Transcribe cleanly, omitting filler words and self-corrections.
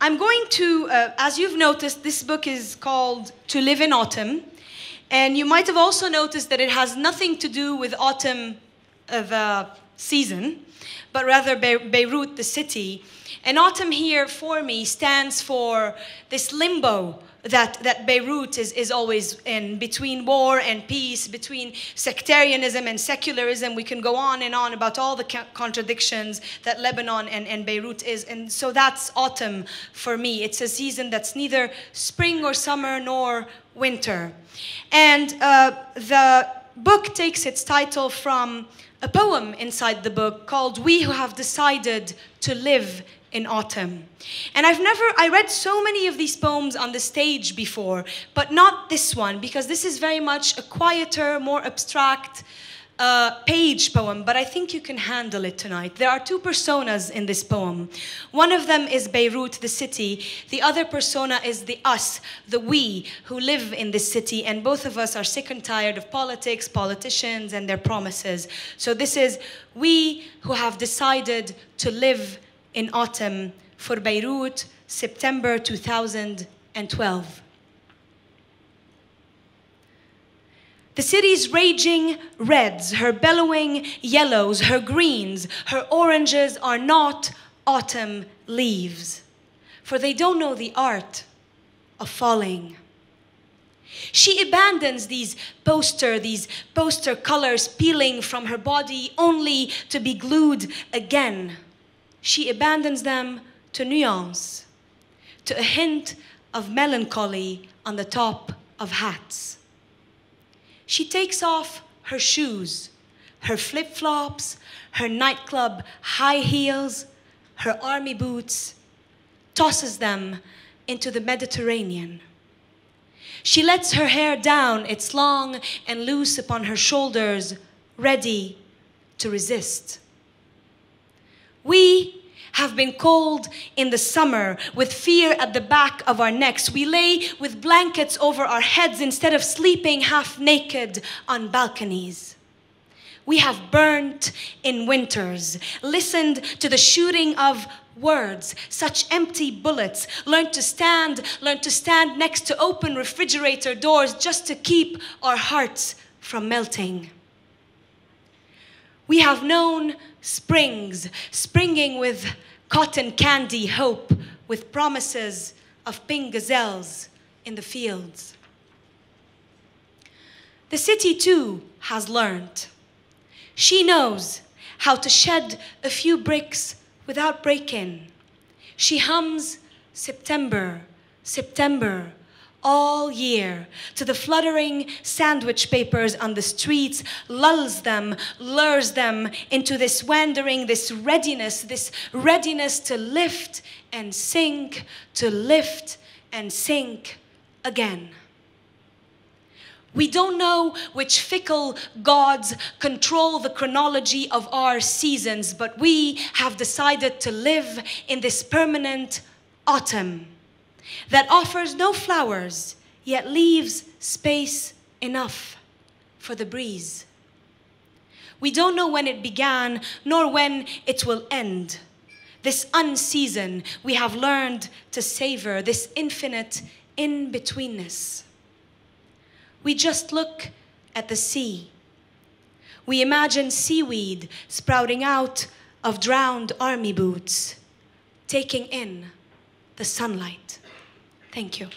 I'm going to, as you've noticed, this book is called To Live in Autumn. And you might have also noticed that it has nothing to do with autumn, the season, but rather Beirut, the city. And autumn here for me stands for this limbo that Beirut is always in, between war and peace, between sectarianism and secularism. We can go on and on about all the contradictions that Lebanon and Beirut is. And so that's autumn for me. It's a season that's neither spring or summer nor winter. And the book takes its title from a poem inside the book called We Who Have Decided to Live in Autumn. And I read so many of these poems on the stage before, but not this one, because this is very much a quieter, more abstract page poem, but I think you can handle it tonight. There are two personas in this poem. One of them is Beirut, the city. The other persona is the us, the we, who live in this city, and both of us are sick and tired of politics, politicians, and their promises. So this is we who have decided to live in autumn for Beirut, September 2012. The city's raging reds, her bellowing yellows, her greens, her oranges are not autumn leaves, for they don't know the art of falling. She abandons these poster colors peeling from her body only to be glued again. She abandons them to nuance, to a hint of melancholy on the top of hats. She takes off her shoes, her flip-flops, her nightclub high heels, her army boots, tosses them into the Mediterranean. She lets her hair down, it's long and loose upon her shoulders, ready to resist. We have been cold in the summer with fear at the back of our necks. We lay with blankets over our heads instead of sleeping half naked on balconies. We have burnt in winters, listened to the shooting of words, such empty bullets, learned to stand next to open refrigerator doors just to keep our hearts from melting. We have known springs, springing with cotton candy hope, with promises of pink gazelles in the fields. The city too has learned. She knows how to shed a few bricks without break-in. She hums September, September, all year, to the fluttering sandwich papers on the streets, lulls them, lures them into this wandering, this readiness to lift and sink, to lift and sink again. We don't know which fickle gods control the chronology of our seasons, but we have decided to live in this permanent autumn that offers no flowers, yet leaves space enough for the breeze. We don't know when it began, nor when it will end. This unseason we have learned to savor, this infinite in-betweenness. We just look at the sea. We imagine seaweed sprouting out of drowned army boots, taking in the sunlight. Thank you.